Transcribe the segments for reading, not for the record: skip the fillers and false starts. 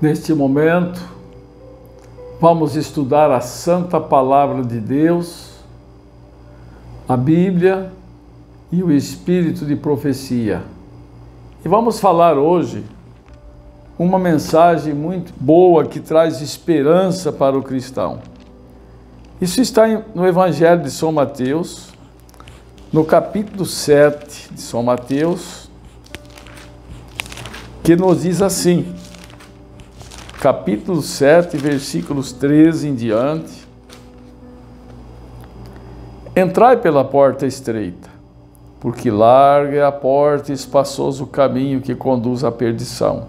Neste momento, vamos estudar a Santa Palavra de Deus, a Bíblia e o Espírito de Profecia. E vamos falar hoje uma mensagem muito boa que traz esperança para o cristão. Isso está no Evangelho de São Mateus, no capítulo 7 de São Mateus, que nos diz assim, capítulo 7, versículos 13 em diante: Entrai pela porta estreita, porque larga é a porta e espaçoso o caminho que conduz à perdição,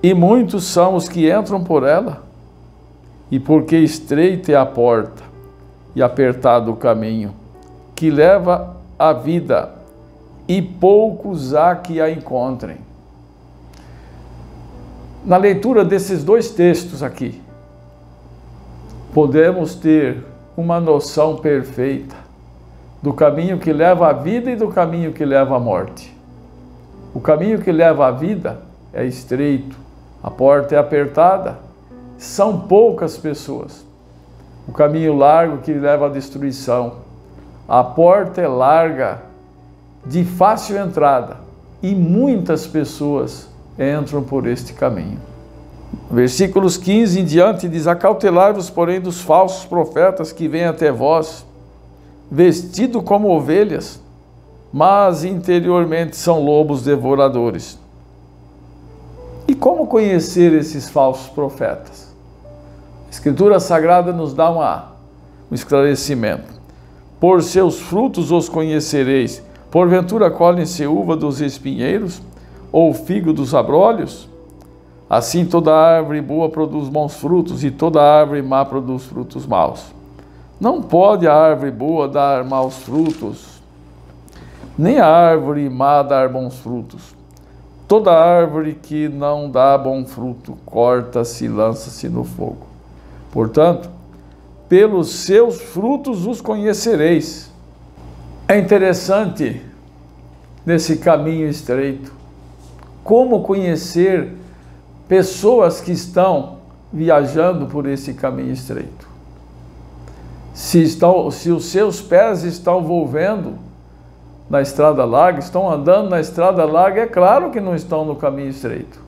e muitos são os que entram por ela. E porque estreita é a porta e apertado o caminho que leva à vida, e poucos há que a encontrem. Na leitura desses dois textos aqui, podemos ter uma noção perfeita do caminho que leva à vida e do caminho que leva à morte. O caminho que leva à vida é estreito, a porta é apertada, são poucas pessoas. O caminho largo que leva à destruição, a porta é larga, de fácil entrada, e muitas pessoas entram por este caminho. Versículos 15 em diante diz: Acautelai-vos, porém, dos falsos profetas que vêm até vós, vestidos como ovelhas, mas interiormente são lobos devoradores. E como conhecer esses falsos profetas? A Escritura Sagrada nos dá um esclarecimento. Por seus frutos os conhecereis. Porventura colhem-se uva dos espinheiros, ou figo dos abrolhos? Assim toda árvore boa produz bons frutos, e toda árvore má produz frutos maus. Não pode a árvore boa dar maus frutos, nem a árvore má dar bons frutos. Toda árvore que não dá bom fruto, corta-se e lança-se no fogo. Portanto, pelos seus frutos os conhecereis. É interessante, nesse caminho estreito, como conhecer pessoas que estão viajando por esse caminho estreito. Se os seus pés estão volvendo na estrada larga, estão andando na estrada larga, é claro que não estão no caminho estreito.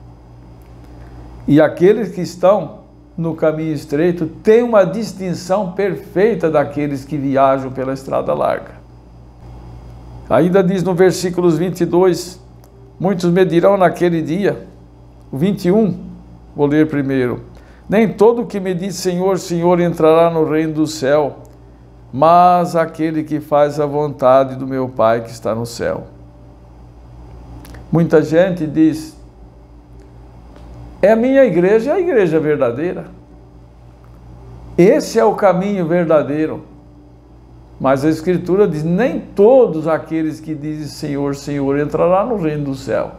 E aqueles que estão no caminho estreito têm uma distinção perfeita daqueles que viajam pela estrada larga. Ainda diz no versículos 22, muitos me dirão naquele dia, o 21, vou ler primeiro: Nem todo que me diz Senhor, Senhor entrará no reino do céu, mas aquele que faz a vontade do meu Pai que está no céu. Muita gente diz: é a minha igreja, é a igreja verdadeira. Esse é o caminho verdadeiro. Mas a Escritura diz: nem todos aqueles que dizem Senhor, Senhor entrará no reino do céu.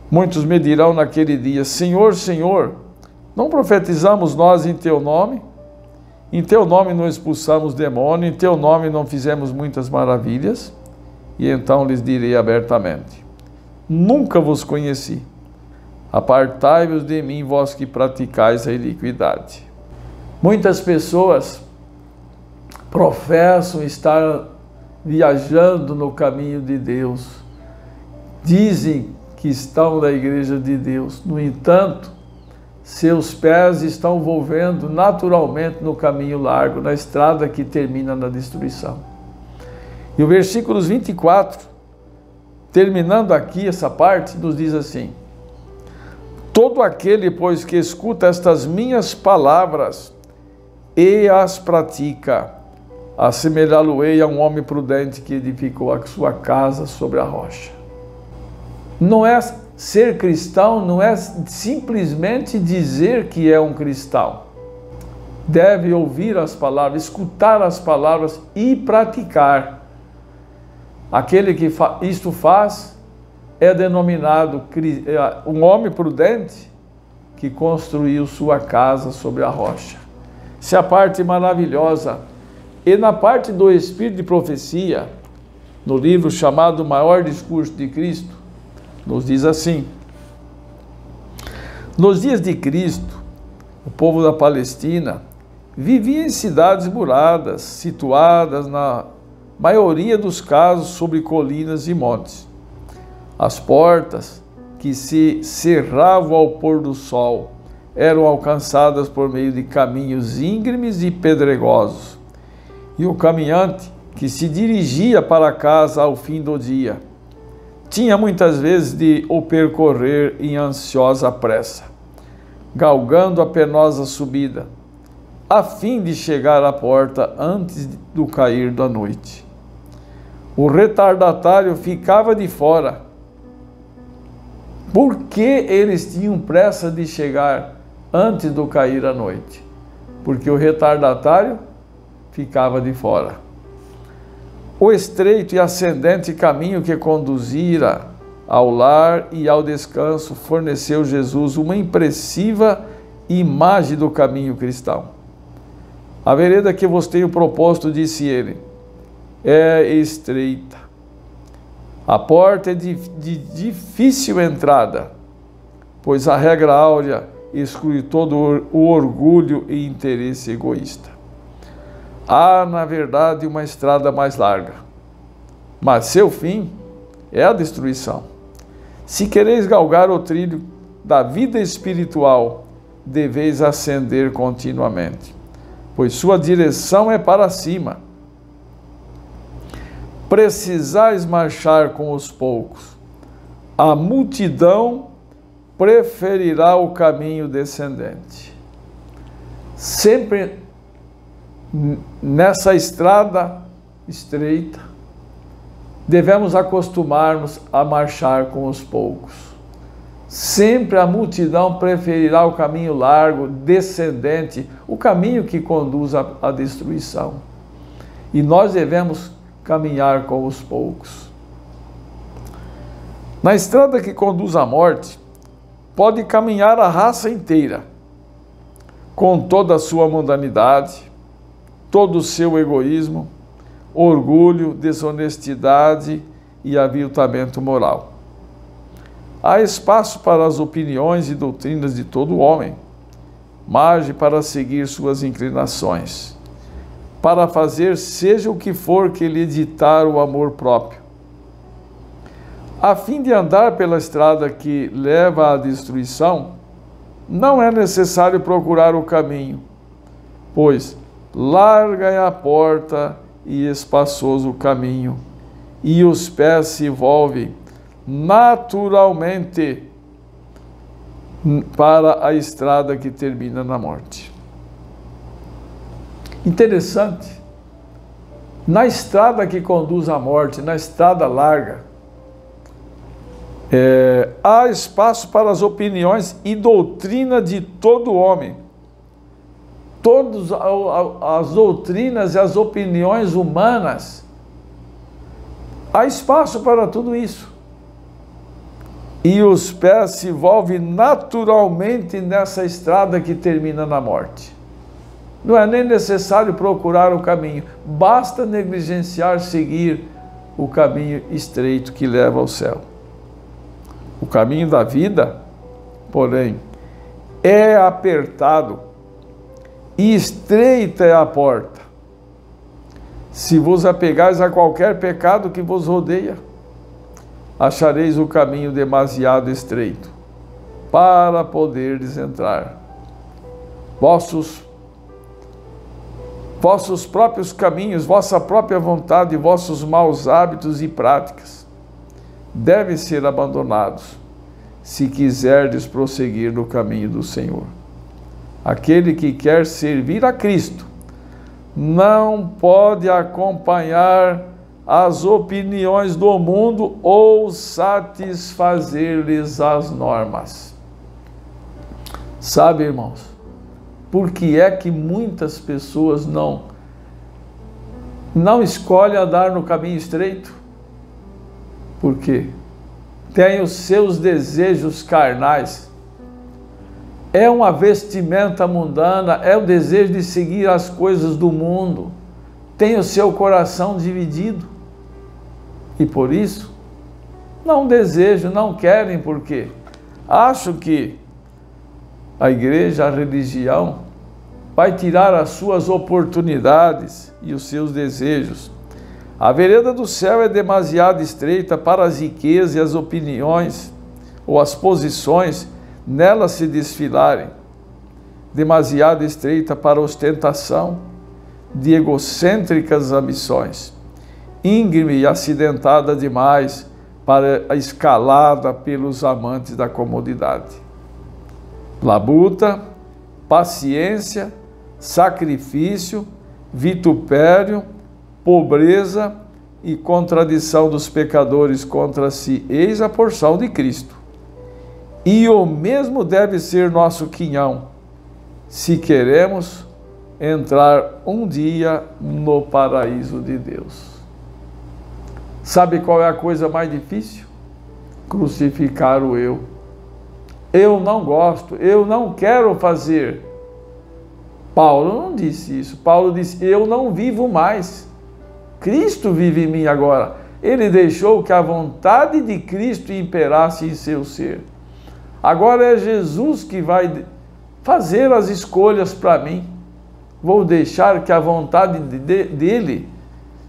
Muitos me dirão naquele dia: Senhor, Senhor, não profetizamos nós em Teu nome? Em Teu nome não expulsamos demônio, em Teu nome não fizemos muitas maravilhas? E então lhes direi abertamente: nunca vos conheci. Apartai-vos de mim, vós que praticais a iniquidade. Muitas pessoas professam estar viajando no caminho de Deus. Dizem que estão na igreja de Deus. No entanto, seus pés estão volvendo naturalmente no caminho largo, na estrada que termina na destruição. E o versículos 24, terminando aqui essa parte, nos diz assim: Todo aquele, pois, que escuta estas minhas palavras e as pratica, assemelhá-lo-ei a um homem prudente que edificou a sua casa sobre a rocha. Não é ser cristão, não é simplesmente dizer que é um cristão. Deve ouvir as palavras, escutar as palavras e praticar. Aquele que isto faz é denominado um homem prudente que construiu sua casa sobre a rocha. Essa é a parte maravilhosa. E na parte do Espírito de Profecia, no livro chamado Maior Discurso de Cristo, nos diz assim: Nos dias de Cristo, o povo da Palestina vivia em cidades muradas, situadas na maioria dos casos sobre colinas e montes. As portas, que se cerravam ao pôr do sol, eram alcançadas por meio de caminhos íngremes e pedregosos. E o caminhante, que se dirigia para casa ao fim do dia, tinha muitas vezes de o percorrer em ansiosa pressa, galgando a penosa subida, a fim de chegar à porta antes do cair da noite. O retardatário ficava de fora. Por que eles tinham pressa de chegar antes do cair da noite? Porque o retardatário ficava de fora. O estreito e ascendente caminho que conduzira ao lar e ao descanso forneceu Jesus uma impressiva imagem do caminho cristão. A vereda que vos tenho proposto, disse ele, é estreita. A porta é de difícil entrada, pois a regra áurea exclui todo o orgulho e interesse egoísta. Há, na verdade, uma estrada mais larga, mas seu fim é a destruição. Se quereis galgar o trilho da vida espiritual, deveis ascender continuamente, pois sua direção é para cima. Precisais marchar com os poucos. A multidão preferirá o caminho descendente. Sempre nessa estrada estreita, devemos acostumar-nos a marchar com os poucos. Sempre a multidão preferirá o caminho largo, descendente, o caminho que conduz à destruição. E nós devemos caminhar com os poucos. Na estrada que conduz à morte, pode caminhar a raça inteira, com toda a sua mundanidade, todo o seu egoísmo, orgulho, desonestidade e aviltamento moral. Há espaço para as opiniões e doutrinas de todo homem, margem para seguir suas inclinações, para fazer seja o que for que lhe ditar o amor próprio. A fim de andar pela estrada que leva à destruição, não é necessário procurar o caminho, pois larga é a porta e espaçoso o caminho, e os pés se volvem naturalmente para a estrada que termina na morte. Interessante, na estrada que conduz à morte, na estrada larga, há espaço para as opiniões e doutrina de todo homem. Todas as doutrinas e as opiniões humanas, há espaço para tudo isso. E os pés se volvem naturalmente nessa estrada que termina na morte. Não é nem necessário procurar o caminho, basta negligenciar seguir o caminho estreito que leva ao céu. O caminho da vida, porém, é apertado e estreita é a porta. Se vos apegais a qualquer pecado que vos rodeia, achareis o caminho demasiado estreito para poderes entrar. Vossos próprios caminhos, vossa própria vontade, vossos maus hábitos e práticas devem ser abandonados, se quiserdes prosseguir no caminho do Senhor. Aquele que quer servir a Cristo não pode acompanhar as opiniões do mundo ou satisfazer-lhes as normas. Sabe, irmãos, por que é que muitas pessoas não escolhem andar no caminho estreito? Por quê? Tem os seus desejos carnais. É uma vestimenta mundana, é o desejo de seguir as coisas do mundo. Tem o seu coração dividido. E por isso, não desejam, não querem, porque acham que a igreja, a religião, vai tirar as suas oportunidades e os seus desejos. A vereda do céu é demasiado estreita para as riquezas e as opiniões ou as posições nela se desfilarem. Demasiado estreita para a ostentação de egocêntricas ambições. Íngreme e acidentada demais para a escalada pelos amantes da comodidade. Labuta, paciência, sacrifício, vitupério, pobreza e contradição dos pecadores contra si, eis a porção de Cristo. E o mesmo deve ser nosso quinhão, se queremos entrar um dia no paraíso de Deus. Sabe qual é a coisa mais difícil? Crucificar o eu. Eu não gosto, eu não quero fazer. Paulo não disse isso. Paulo disse, eu não vivo mais. Cristo vive em mim agora. Ele deixou que a vontade de Cristo imperasse em seu ser. Agora é Jesus que vai fazer as escolhas para mim. Vou deixar que a vontade dele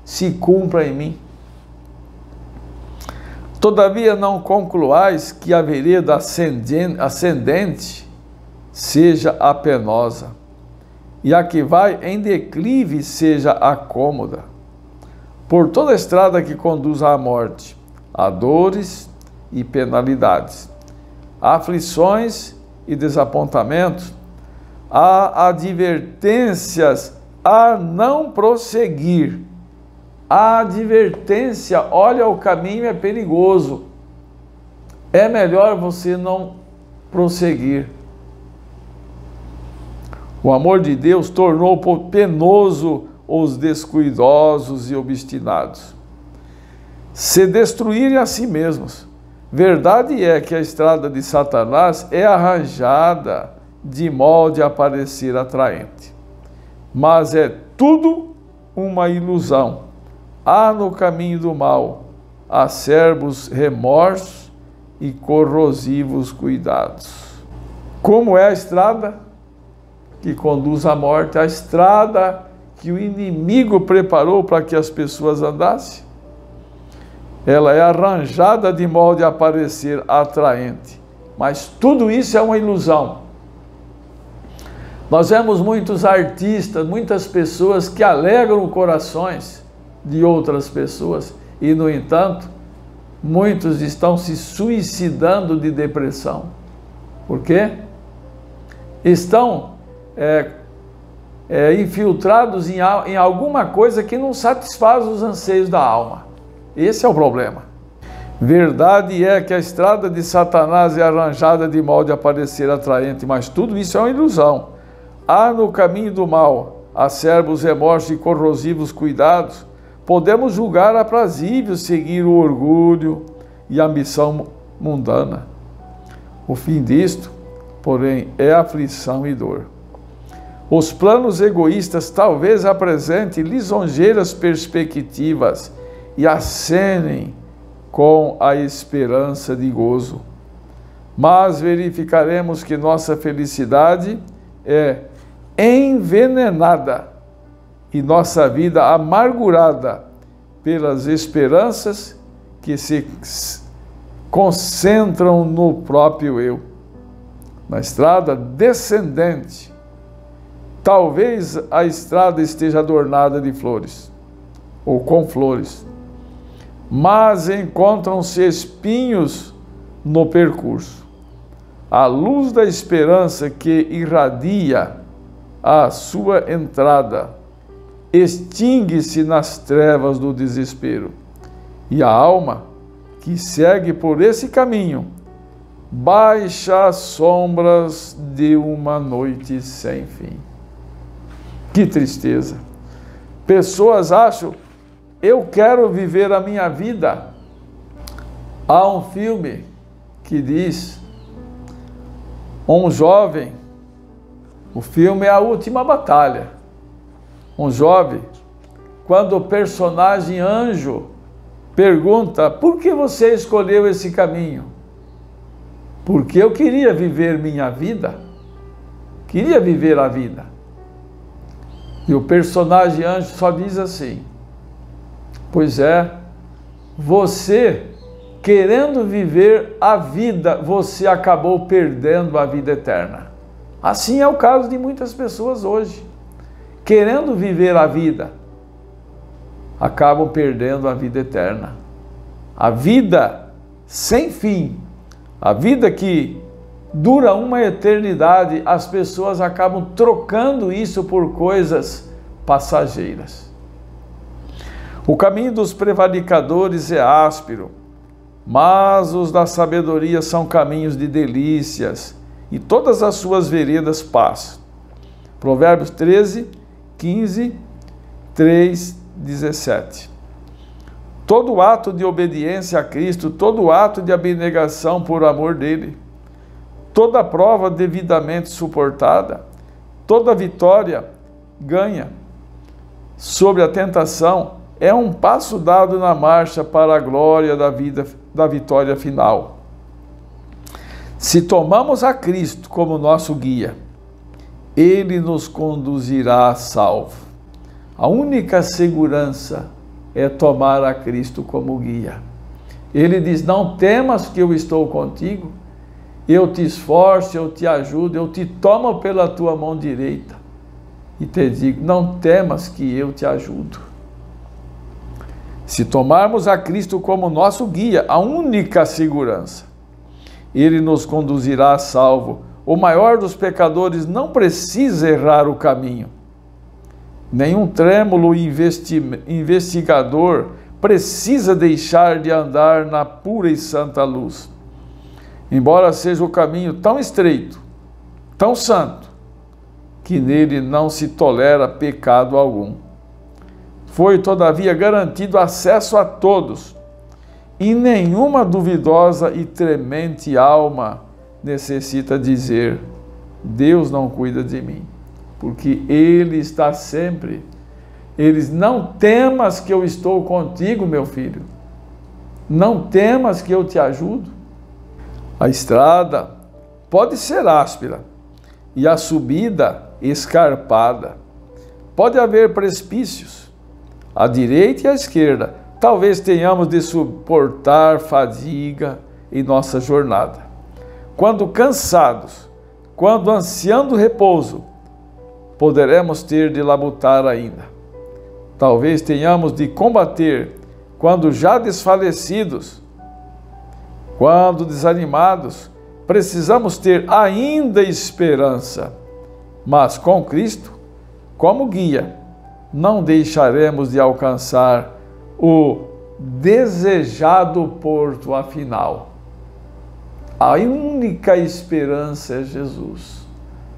se cumpra em mim. Todavia não concluais que a vereda ascendente seja a penosa, e a que vai em declive seja a cômoda. Por toda a estrada que conduz à morte, há dores e penalidades, há aflições e desapontamentos, há advertências a não prosseguir. A advertência, olha, o caminho é perigoso. É melhor você não prosseguir. O amor de Deus tornou penoso os descuidosos e obstinados, se destruírem a si mesmos. Verdade é que a estrada de Satanás é arranjada de molde a parecer atraente, mas é tudo uma ilusão. Há no caminho do mal acerbos remorsos e corrosivos cuidados. Como é a estrada que conduz à morte? A estrada que o inimigo preparou para que as pessoas andassem? Ela é arranjada de molde a parecer atraente, mas tudo isso é uma ilusão. Nós vemos muitos artistas, muitas pessoas que alegram corações de outras pessoas e, no entanto, muitos estão se suicidando de depressão. Por quê? Estão infiltrados em alguma coisa que não satisfaz os anseios da alma. Esse é o problema. Verdade é que a estrada de Satanás é arranjada de molde a parecer atraente, mas tudo isso é uma ilusão. Há no caminho do mal acerbos remorsos e corrosivos cuidados. Podemos julgar aprazível seguir o orgulho e a ambição mundana. O fim disto, porém, é aflição e dor. Os planos egoístas talvez apresentem lisonjeiras perspectivas e acenem com a esperança de gozo. Mas verificaremos que nossa felicidade é envenenada e nossa vida amargurada pelas esperanças que se concentram no próprio eu. Na estrada descendente, talvez a estrada esteja adornada de flores, ou com flores, mas encontram-se espinhos no percurso. A luz da esperança que irradia a sua entrada extingue-se nas trevas do desespero, e a alma que segue por esse caminho baixa as sombras de uma noite sem fim. Que tristeza! Pessoas acham, eu quero viver a minha vida. Há um filme que diz, um jovem, o filme é A Última Batalha. Um jovem, quando o personagem anjo pergunta, por que você escolheu esse caminho? Porque eu queria viver minha vida queria viver a vida. E o personagem anjo só diz assim: pois é, você, querendo viver a vida, você acabou perdendo a vida eterna. Assim é o caso de muitas pessoas hoje. Querendo viver a vida, acabam perdendo a vida eterna. A vida sem fim, a vida que dura uma eternidade, as pessoas acabam trocando isso por coisas passageiras. O caminho dos prevaricadores é áspero, mas os da sabedoria são caminhos de delícias, e todas as suas veredas paz. Provérbios 13, 15, 3, 17. Todo ato de obediência a Cristo, todo ato de abnegação por amor dele, toda prova devidamente suportada, toda vitória ganha sobre a tentação é um passo dado na marcha para a glória da vitória final. Se tomamos a Cristo como nosso guia, Ele nos conduzirá a salvo. A única segurança é tomar a Cristo como guia. Ele diz: não temas que eu estou contigo, eu te esforço, eu te ajudo, eu te tomo pela tua mão direita e te digo: não temas que eu te ajudo. Se tomarmos a Cristo como nosso guia, a única segurança, Ele nos conduzirá a salvo. O maior dos pecadores não precisa errar o caminho. Nenhum trêmulo investigador precisa deixar de andar na pura e santa luz. Embora seja o caminho tão estreito, tão santo, que nele não se tolera pecado algum. Foi, todavia, garantido acesso a todos, e nenhuma duvidosa e tremente alma necessita dizer: Deus não cuida de mim, porque Ele está sempre. Eles: não temas que eu estou contigo, meu filho, não temas que eu te ajudo. A estrada pode ser áspera e a subida escarpada. Pode haver precipícios à direita e à esquerda. Talvez tenhamos de suportar fadiga em nossa jornada. Quando cansados, quando ansiando repouso, poderemos ter de labutar ainda. Talvez tenhamos de combater quando já desfalecidos, quando desanimados, precisamos ter ainda esperança. Mas com Cristo como guia, não deixaremos de alcançar o desejado porto afinal. A única esperança é Jesus.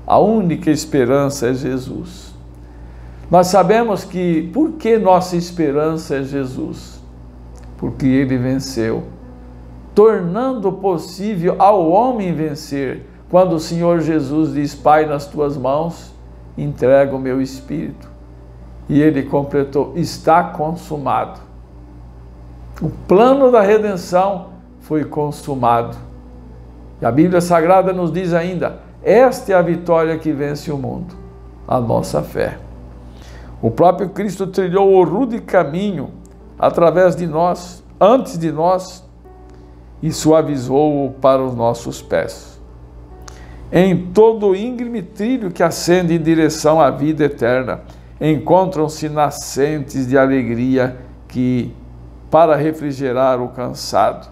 A única esperança é Jesus. Nós sabemos que, por que nossa esperança é Jesus? Porque Ele venceu, tornando possível ao homem vencer. Quando o Senhor Jesus diz: Pai, nas tuas mãos entrego o meu espírito. E Ele completou: está consumado. O plano da redenção foi consumado. E a Bíblia Sagrada nos diz ainda: esta é a vitória que vence o mundo, a nossa fé. O próprio Cristo trilhou o rude caminho através de nós, antes de nós, e suavizou-o para os nossos pés. Em todo o íngreme trilho que ascende em direção à vida eterna, encontram-se nascentes de alegria que, para refrigerar o cansado.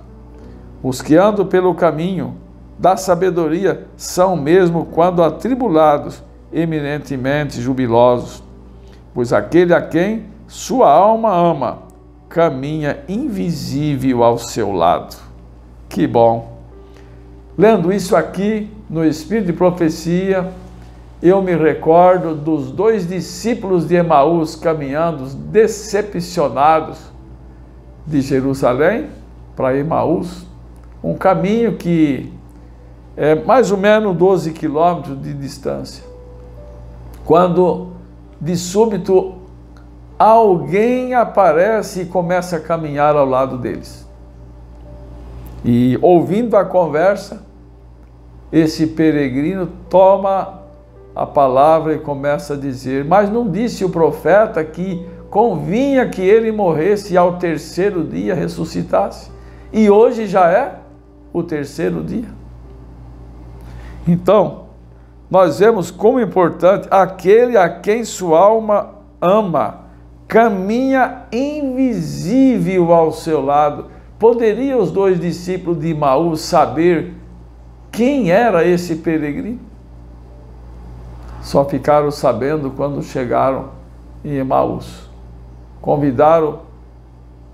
Os que andam pelo caminho da sabedoria são mesmo, quando atribulados, eminentemente jubilosos, pois aquele a quem sua alma ama caminha invisível ao seu lado. Que bom! Lendo isso aqui no Espírito de Profecia, eu me recordo dos 2 discípulos de Emaús caminhando decepcionados de Jerusalém para Emaús, um caminho que é mais ou menos 12 quilômetros de distância. Quando, de súbito, alguém aparece e começa a caminhar ao lado deles. E, ouvindo a conversa, esse peregrino toma a palavra e começa a dizer: mas não disse o profeta que convinha que ele morresse e ao terceiro dia ressuscitasse? E hoje já é o terceiro dia. Então, nós vemos como importante aquele a quem sua alma ama, caminha invisível ao seu lado. Poderiam os dois discípulos de Emaús saber quem era esse peregrino? Só ficaram sabendo quando chegaram em Emaús. Convidaram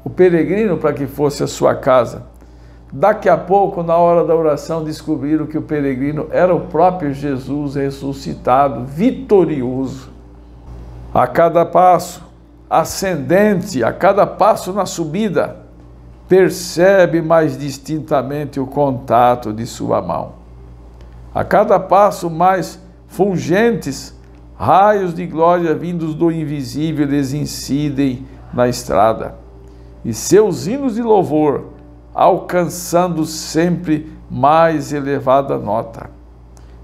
o peregrino para que fosse à sua casa. Daqui a pouco, na hora da oração, descobriram que o peregrino era o próprio Jesus ressuscitado, vitorioso. A cada passo ascendente, a cada passo na subida, percebe mais distintamente o contato de sua mão. A cada passo mais fulgentes, raios de glória vindos do invisível lhes incidem na estrada, e seus hinos de louvor alcançando sempre mais elevada nota,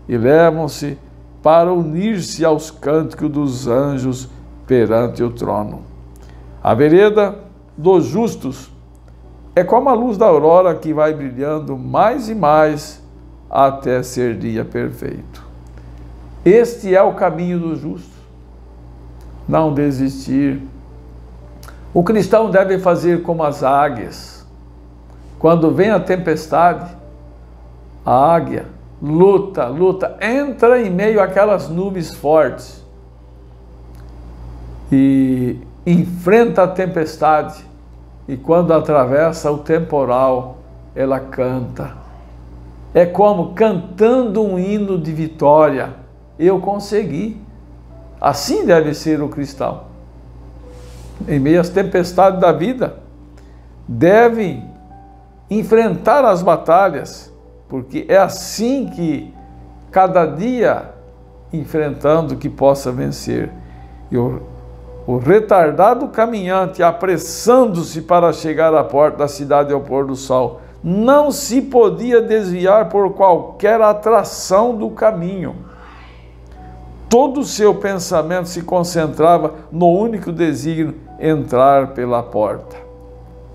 e levam-se para unir-se aos cânticos dos anjos perante o trono. A vereda dos justos é como a luz da aurora que vai brilhando mais e mais até ser dia perfeito. Este é o caminho dos justos. Não desistir. O cristão deve fazer como as águias. Quando vem a tempestade, a águia luta, entra em meio àquelas nuvens fortes e enfrenta a tempestade. E quando atravessa o temporal, ela canta. É como cantando um hino de vitória. Eu consegui. Assim deve ser o cristão. Em meio às tempestades da vida, deve enfrentar as batalhas, porque é assim que cada dia enfrentando que possa vencer. E o retardado caminhante, apressando-se para chegar à porta da cidade ao pôr do sol, não se podia desviar por qualquer atração do caminho. Todo o seu pensamento se concentrava no único desígnio: entrar pela porta.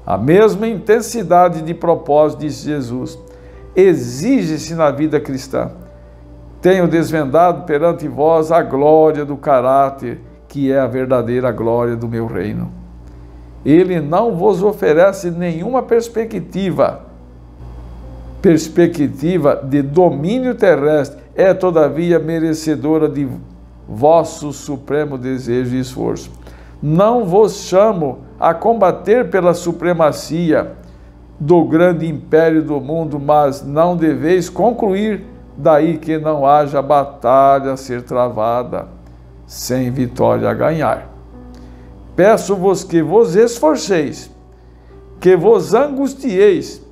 A mesma intensidade de propósito, disse Jesus, exige-se na vida cristã. Tenho desvendado perante vós a glória do caráter, que é a verdadeira glória do meu reino. Ele não vos oferece nenhuma perspectiva de domínio terrestre, é todavia merecedora de vosso supremo desejo e esforço. Não vos chamo a combater pela supremacia do grande império do mundo, mas não deveis concluir daí que não haja batalha a ser travada, sem vitória a ganhar. Peço-vos que vos esforceis, que vos angustieis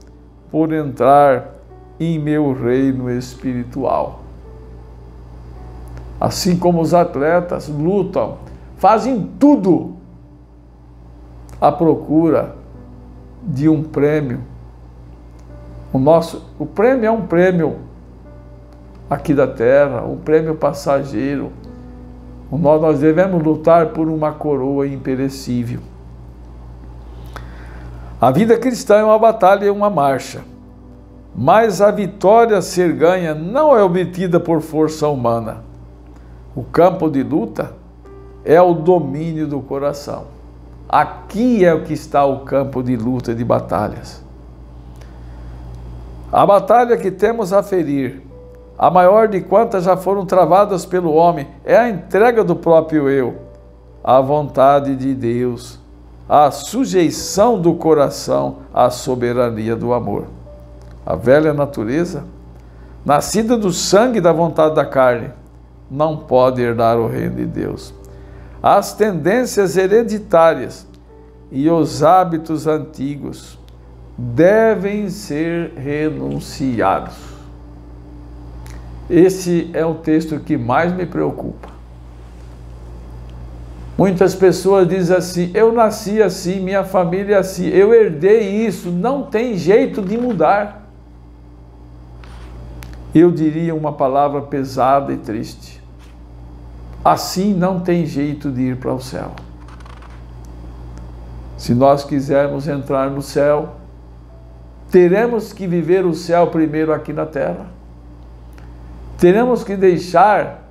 por entrar em meu reino espiritual. Assim como os atletas lutam, fazem tudo à procura de um prêmio. O prêmio é um prêmio aqui da terra, um prêmio passageiro. Nós devemos lutar por uma coroa imperecível. A vida cristã é uma batalha e uma marcha, mas a vitória a ser ganha não é obtida por força humana. O campo de luta é o domínio do coração. Aqui é o que está o campo de luta e de batalhas. A batalha que temos a ferir, a maior de quantas já foram travadas pelo homem, é a entrega do próprio eu, à vontade de Deus, a sujeição do coração à soberania do amor. A velha natureza, nascida do sangue e da vontade da carne, não pode herdar o reino de Deus. As tendências hereditárias e os hábitos antigos devem ser renunciados. Esse é o texto que mais me preocupa. Muitas pessoas dizem assim: eu nasci assim, minha família é assim, eu herdei isso, não tem jeito de mudar. Eu diria uma palavra pesada e triste: assim não tem jeito de ir para o céu. Se nós quisermos entrar no céu, teremos que viver o céu primeiro aqui na terra. Teremos que deixar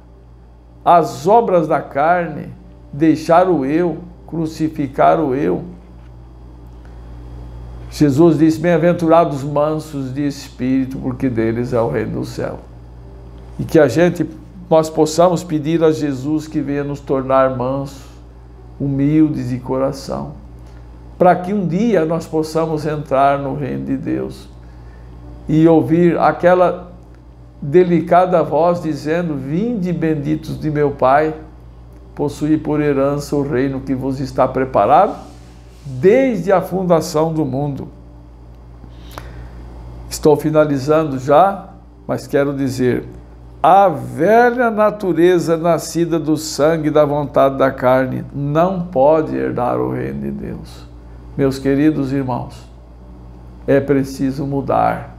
as obras da carne, deixar o eu, crucificar o eu. Jesus disse: bem-aventurados mansos de espírito, porque deles é o reino do céu. E que nós possamos pedir a Jesus que venha nos tornar mansos, humildes de coração, para que um dia nós possamos entrar no reino de Deus e ouvir aquela delicada voz dizendo: vinde benditos de meu Pai, possuí por herança o reino que vos está preparado desde a fundação do mundo. Estou finalizando já, mas quero dizer: a velha natureza nascida do sangue e da vontade da carne não pode herdar o reino de Deus. Meus queridos irmãos, é preciso mudar.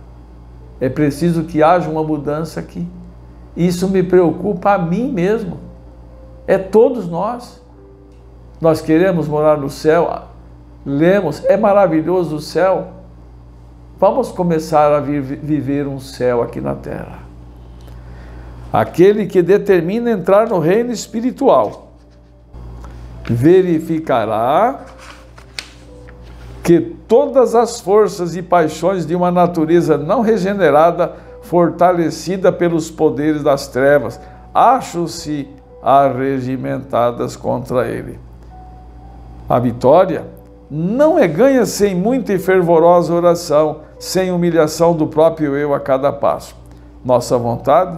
É preciso que haja uma mudança aqui. Isso me preocupa a mim mesmo. É todos nós. Nós queremos morar no céu. Lemos, é maravilhoso o céu. Vamos começar a viver um céu aqui na terra. Aquele que determina entrar no reino espiritual verificará que todas as forças e paixões de uma natureza não regenerada, fortalecida pelos poderes das trevas, acham-se arregimentadas contra ele. A vitória não é ganha sem muita e fervorosa oração, sem humilhação do próprio eu a cada passo. Nossa vontade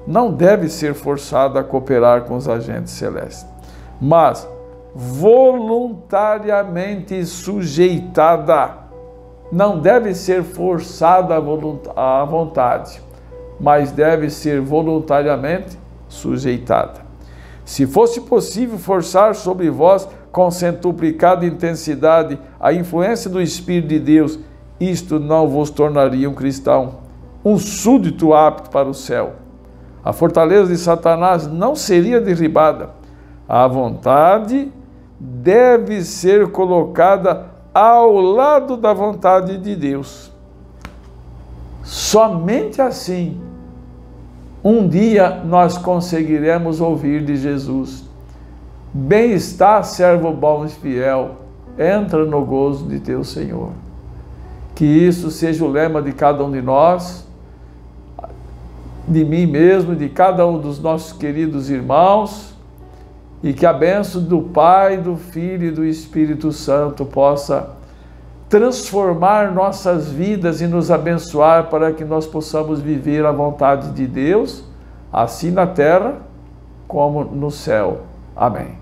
não deve ser forçada a cooperar com os agentes celestes, mas voluntariamente sujeitada. Não deve ser forçada à vontade, mas deve ser voluntariamente sujeitada. Se fosse possível forçar sobre vós com centuplicada intensidade a influência do Espírito de Deus, isto não vos tornaria um cristão, um súdito apto para o céu. A fortaleza de Satanás não seria derribada. A vontade deve ser colocada ao lado da vontade de Deus. Somente assim, um dia nós conseguiremos ouvir de Jesus: bem está, servo bom e fiel, entra no gozo de teu Senhor. Que isso seja o lema de cada um de nós, de mim mesmo, de cada um dos nossos queridos irmãos, e que a bênção do Pai, do Filho e do Espírito Santo possa transformar nossas vidas e nos abençoar para que nós possamos viver a vontade de Deus, assim na terra como no céu. Amém.